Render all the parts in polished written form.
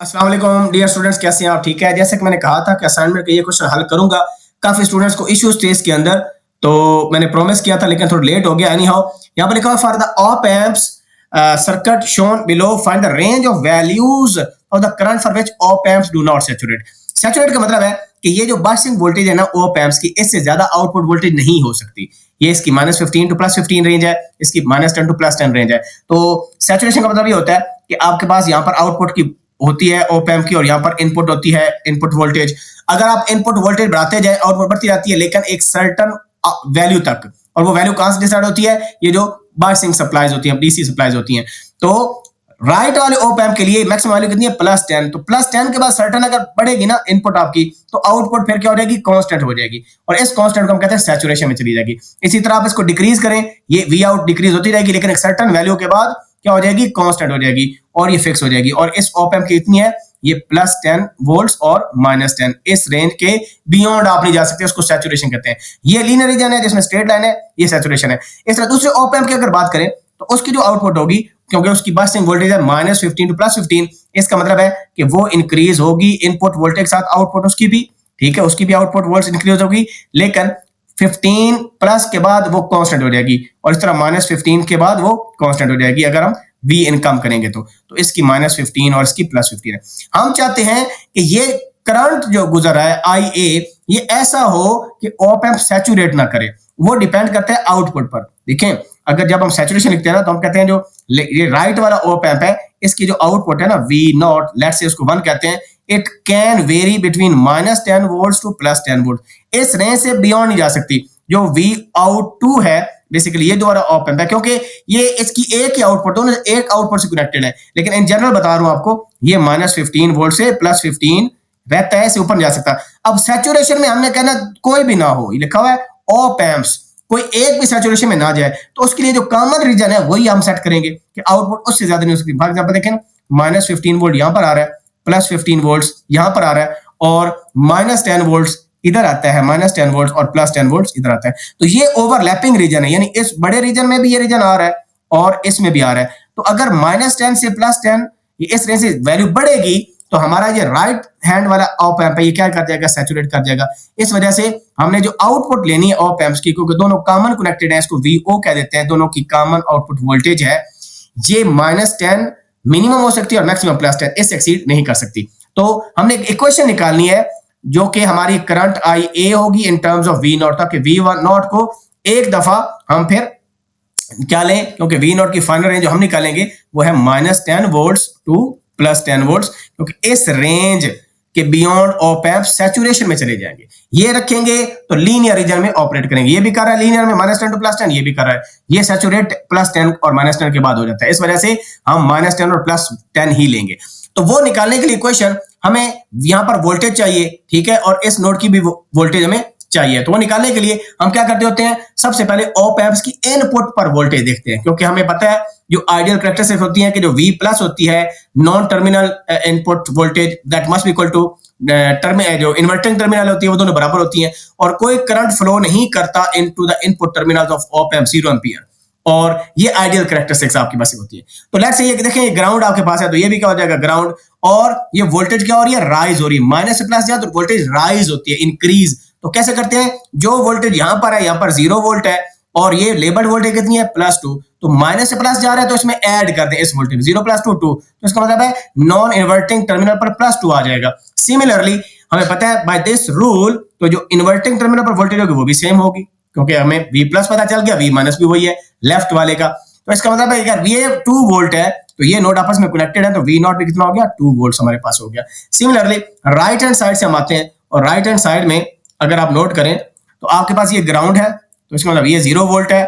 अस्सलाम वालेकुम dear students, कैसे हैं आप? ठीक है। जैसे कि मैंने कहा था कि असाइनमेंट का ये क्वेश्चन हल करूंगा। काफी स्टूडेंट्स को इश्यूज थे इसके अंदर, तो मैंने प्रॉमिस किया था लेकिन थोड़ा लेट हो गया। एनी हाउ, यहाँ पर लिखा हुआ for the op amps circuit shown below find the range of values of the current for which op amps do not saturate. Saturate का मतलब है कि ये जो बायसिंग वोल्टेज है ना ऑप एम्प्स की, इससे ज्यादा आउटपुट वोल्टेज नहीं हो सकती। ये इसकी -15 टू +15 रेंज है, इसकी -10 टू +10 रेंज है। तो सैचुरेशन का मतलब ये होता है कि आपके पास यहाँ पर आउटपुट की होती है ऑप एम्प की, और यहाँ पर इनपुट होती है इनपुट वोल्टेज। अगर आप इनपुट वोल्टेज बढ़ाते जाए, आउटपुट बढ़ती रहती है लेकिन एक सर्टन वैल्यू तक। और वो वैल्यू कहां से डिसाइड होती है? ये जो बायसिंग सप्लाईज होती है, डीसी सप्लाईज होती हैं। तो राइट वाले ऑप एम्प के लिए मैक्सिमम वैल्यू कितनी है? +10। तो +10 के बाद सर्टन अगर बढ़ेगी ना इनपुट आपकी, तो आउटपुट फिर क्या हो जाएगी? कांस्टेंट हो जाएगी, और इस कांस्टेंट को हम कहते हैं सैचुरेशन में चली जाएगी। इसी तरह आप इसको डिक्रीज करें, ये वी आउट डिक्रीज होती रहेगी, लेकिन एक सर्टन वैल्यू के बाद क्या हो जाएगी? कांस्टेंट हो जाएगी और ये फिक्स हो जाएगी। और इस ऑप एम्प की इतनी है, ये +10 वोल्ट्स और -10, इस रेंज के बियॉन्ड आप नहीं जा सकते, उसको सैचुरेशन कहते हैं। ये लीनियर रीजन है जिसमें स्ट्रेट लाइन है, ये सैचुरेशन है। इस तरह दूसरे ऑप एम्प की अगर बात करें तो उसकी जो आउटपुट होगी, क्योंकि उसकी बायसिंग वोल्टेज है -15 टू +15, इसका मतलब है कि वो इंक्रीज होगी इनपुट वोल्टेज के साथ, आउटपुट उसकी भी, ठीक है, उसकी भी आउटपुट वोल्टेज इंक्रीज होगी, लेकिन 15 प्लस के बाद वो कांस्टेंट हो जाएगी, और इस तरह -15 के बाद वो कांस्टेंट हो जाएगी अगर हम वी इनकम करेंगे तो इसकी -15 और इसकी +15 है। हम चाहते हैं कि ये करंट जो गुजर रहा है IA, ये ऐसा हो कि ऑप एम्प सैचुरेट ना करे। वो डिपेंड करता है आउटपुट पर। देखें, अगर जब हम सैचुरेशन लिखते हैं ना, तो हम कहते हैं जो ये राइट वाला ऑप एम्प है, इसकी जो आउटपुट है ना V0, लेट्स से उसको 1 कहते हैं, it can vary between -10 volt to +10 volt. इस रेंज से बियॉन्ड नहीं जा सकती। जो Vout2 है, बेसिकली ये दोबारा ऑप एम्प है, क्योंकि ये इसकी एक ही आउटपुट, दोनों एक आउटपुट से कनेक्टेड है, लेकिन इन जनरल बता रहा हूं आपको, ये -15 वोल्ट से +15 रहता है, इससे ऊपर नहीं जा सकता। अब सैचुरेशन में हमने कहना कोई भी ना हो, ये लिखा हुआ है ऑप एम्प्स, कोई एक भी सैचुरेशन में ना जाए, तो उसके लिए जो कॉमन रीजन है वही हम सेट करेंगे कि आउटपुट उससे ज्यादा नहीं हो सकती। फॉर एग्जांपल देखें, -15 वोल्ट यहां पर आ रहा है, +15 वोल्ट यहां पर आ रहा है, और -10 वोल्ट इधर आता है, -10 वोल्ट और +10 वोल्ट इधर आता है। तो ये ओवरलैपिंग रीजन है, यानी इस बड़े रीजन में भी ये रीजन आ रहा है और इसमें भी आ रहा है। तो अगर -10 से +10 इस रेंज से वैल्यू बढ़ेगी, तो हमारा ये राइट हैंड वाला ऑप एम्प है, ये क्या कर जाएगा? सैचुरेट कर जाएगा। इस वजह से हमने जो आउटपुट लेनी है ऑप एम्प्स की, क्योंकि दोनों कॉमन कनेक्टेड है, इसको VO कह देते हैं, दोनों की कॉमन आउटपुट वोल्टेज है, ये -10 मिनिमम हो सकती है और मैक्सिमम +10, इससे एक्सीड नहीं कर सकती। तो हमने एक इक्वेशन निकालनी है जो कि हमारी करंट IA होगी इन टर्म्स ऑफ V0, ताकि V0 को एक दफा हम फिर क्या लें, क्योंकि V0 की फाइनल रेंज जो हम निकालेंगे वो है -10 वोल्ट टू +10 वोल्ट, क्योंकि इस रेंज के बियॉन्ड ऑप एम्प सैचुरेशन में चले जाएंगे। ये रखेंगे तो लीनियर रीजन में ऑपरेट करेंगे। ये भी कर रहा है लीनियर में -10 टू +10, ये भी कर रहा है, ये सैचुरेट +10 और -10 के बाद हो जाता है। इस वजह से हम -10 और +10 ही लेंगे। तो वो निकालने के लिए इक्वेशन हमें यहां पर वोल्टेज चाहिए, ठीक है, और इस नोड की भी वोल्टेज हमें चाहिए। तो वो निकालने के लिए हम क्या करते होते हैं? सबसे पहले ऑप एम्प्स की इनपुट पर वोल्टेज देखते हैं, क्योंकि हमें पता है जो आइडियल कैरेक्टरिस्टिक्स होती है कि जो V+ होती है, non terminal input voltage, that must be equal to जो इन्वर्टिंग टर्मिनल होती है वो दोनों बराबर होती हैं, और कोई करंट फ्लो नहीं करता into the input terminals of op amp 0 ampere, और ये आइडियल कैरेक्टरिस्टिक्स आपकी पास होती है। तो लेट्स से ये देखें, ये ग्राउंड आपके पास है, तो ये भी क्या हो जाएगा? ग्राउंड। और ये वोल्टेज क्या हो रही है? राइज हो रही है। माइनस से प्लस जाए तो वोल्टेज राइज होती है, इंक्रीज। तो कैसे करते हैं? जो वोल्टेज यहां पर है, यहां पर 0 वोल्ट है, और ये लेबल्ड वोल्टेज कितनी है? +2। तो माइनस से प्लस जा रहा है, तो इसमें ऐड कर दें इस वोल्टेज 0 + 2 2, तो इसका मतलब है नॉन इन्वर्टिंग टर्मिनल पर +2 आ जाएगा। सिमिलरली हमें पता है बाय दिस रूल, तो जो इन्वर्टिंग टर्मिनल पर वोल्टेज होगी वो भी सेम होगी, क्योंकि हमें V+ पता चल गया, V- भी वही है लेफ्ट वाले का। तो इसका मतलब है अगर ये 2 वोल्ट है, तो ये नोड आपस में कनेक्टेड है, तो V0 भी कितना हो गया? 2 वोल्ट हमारे पास हो गया। सिमिलरली राइट हैंड साइड से हम आते हैं, और राइट हैंड साइड में अगर आप नोट करें तो आपके पास ये ग्राउंड है, तो इसका मतलब ये 0 वोल्ट है।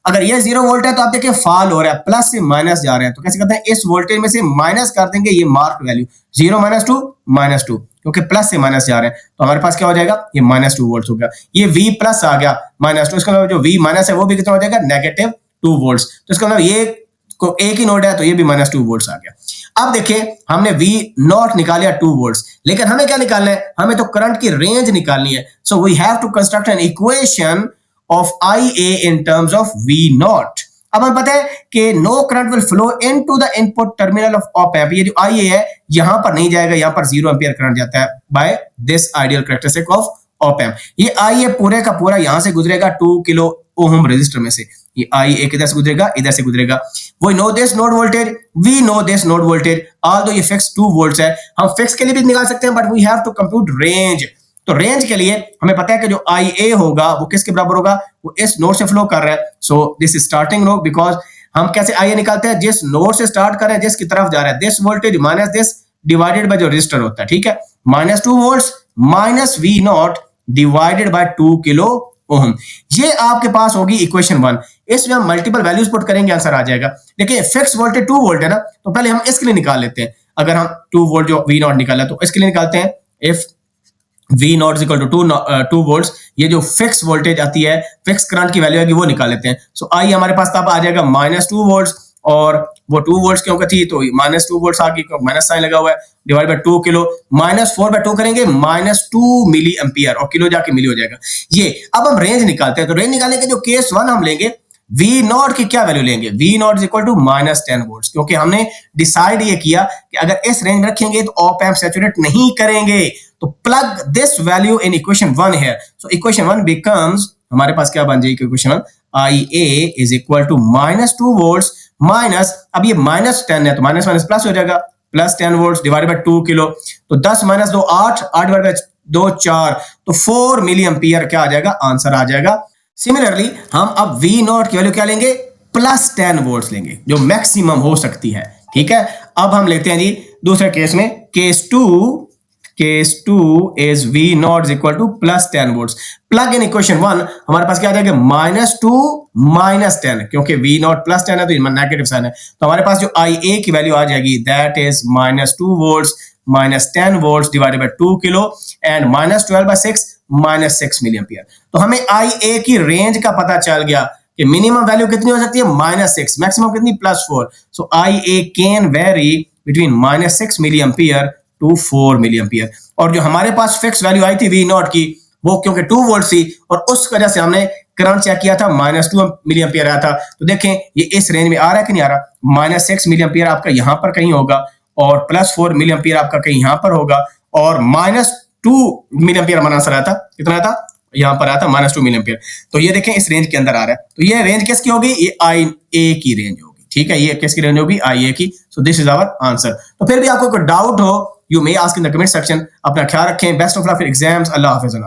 अगर ये 0 वोल्ट है तो आप देखिए फॉल हो रहा है, प्लस से माइनस जा रहे हैं, तो कैसे करते हैं? इस वोल्टेज में से माइनस कर देंगे ये मार्क वैल्यू, 0 - 2 क्योंकि प्लस से माइनस जा रहे हैं, तो हमारे पास क्या हो जाएगा? ये -2 वोल्ट हो गया। ये V+ आ गया -2, इसका मतलब जो V- है वो भी कितना हो जाएगा? -2 वोल्ट। तो इसका मतलब ये को एक ही नोड है, तो ये भी -2 वोल्ट आ गया। अब देखिए, हमने V0 निकाल लिया 2 वोल्ट, लेकिन हमें क्या निकालना है? हमें तो करंट की रेंज निकालनी है। So we have to construct an equation of IA in terms of V0। अब हमें पता है कि no current will flow into the input terminal of op amp, ये जो IA है यहां पर नहीं जाएगा, यहां पर 0 एम्पियर करंट जाता है by this ideal characteristic of op amp. ये IA पूरे का पूरा यहां से गुजरेगा 2 किलो ओम रेजिस्टर में से, ये IA किधर से गुजरेगा, इधर से गुजरेगा। We know this node voltage, we know this node voltage, although ये फिक्स 2 वोल्ट्स है, हम फिक्स के लिए भी निकाल सकते हैं, but we have to compute range. तो रेंज के लिए हमें पता है कि जो IA होगा वो किसके बराबर होगा, वो इस नोड से फ्लो कर रहा है, so this starting node, because हम कैसे IA निकालते हैं, जिस नोड से स्टार्ट कर रहे हैं जिसकी तरफ जा रहा है, this voltage minus this divided by जो रेजिस्टर होता है, ठीक है, -2 volts minus V not divided by 2 kilo ohm. ये आपके पास होगी इक्वेशन 1। इसमें हम मल्टीपल वैल्यूज पुट करेंगे, आंसर आ जाएगा। देखिए फिक्स वोल्टेज 2 वोल्ट है ना, तो पहले हम इसके लिए निकाल लेते हैं। अगर हम 2 वोल्ट जो V नॉट निकाला तो इसके लिए निकालते हैं, if V not is equal to 2 volts, ये जो फिक्स वोल्टेज आती है, फिक्स करंट की वैल्यू आएगी, वो निकाल लेते हैं। सो आई हमारे पास तब आ जाएगा -2 वोल्ट्स, और वो 2 वोल्ट्स क्यों थी, तो -2 वोल्ट्स आ गई, माइनस साइन लगा हुआ है, डिवाइड बाय 2 किलो, -4/2 करेंगे, -2 मिली एम्पियर, और किलो जाके मिली हो जाएगा ये। अब हम रेंज निकालते हैं, तो रेंज निकालने के जो केस 1 हम लेंगे, V नॉट की क्या वैल्यू लेंगे, V not is equal to -10 volts, क्योंकि हमने डिसाइड ये किया कि अगर इस रेंज में रखेंगे तो ऑप एम्प सैचुरेट नहीं करेंगे, तो plug this value in equation 1 है। सो इक्वेशन 1 बिकम्स, हमारे पास क्या बन जाएगी equation 1, IA is equal to -2 volts minus, अब ये -10 है तो माइनस माइनस प्लस हो जाएगा, +10 वोल्ट्स डिवाइडेड बाय 2 किलो, तो 10 - 2 8, 8 डिवाइडेड बाय 2 4, तो 4 मिली एम्पियर क्या आ जाएगा, आंसर आ जाएगा। सिमिलरली हम अब V नॉट की वैल्यू क्या लेंगे, +10 वोल्ट्स लेंगे, जो मैक्सिमम हो सकती है, ठीक है। अब हम लेते हैं जी दूसरे केस में, case 2 is V not is equal to +10 volts. Plug in equation 1 हमारे पास क्या आ जाएगा, -2 -10, क्योंकि V नॉट +10 है तो नेगेटिव साइन है, तो हमारे पास जो IA की वैल्यू आ जाएगी that is -2 volts -10 volts divided by 2 kilo, and -12/6 -6 milliampere. तो हमें IA की रेंज का पता चल गया कि मिनिमम वैल्यू कितनी हो सकती है, -6, मैक्सिमम कितनी, +4। So IA can vary between -6 milliampere टू 4 मिली एम्पियर। और जो हमारे पास फिक्स वैल्यू आई थी V नॉट की, वो क्योंकि 2 वोल्ट थी, और उस वजह से हमने करंट चेक किया था, -2 मिली एम्पियर आया था। तो देखें ये इस रेंज में आ रहा है कि नहीं आ रहा, -6 मिली एम्पियर आपका यहाँ पर कहीं होगा, और +4 मिली एम्पियर आपका कहीं यहाँ पर होगा, और -2 मिली एम्पियर हमारा आंसर आया था, कितना आया था, यहाँ पर आया था -2 मिली एम्पियर। तो ये देखें इस रेंज के अंदर आ रहा है, तो ये रेंज किसकी होगी, ये IA की रेंज होगी, ठीक है, ये किसकी रेंज होगी, IA की। So this is our answer. तो फिर भी आपको कोई डाउट हो, you may ask in the comment section. अपना ख्याल रखें, best of luck for exams, अल्लाह हाफिज़।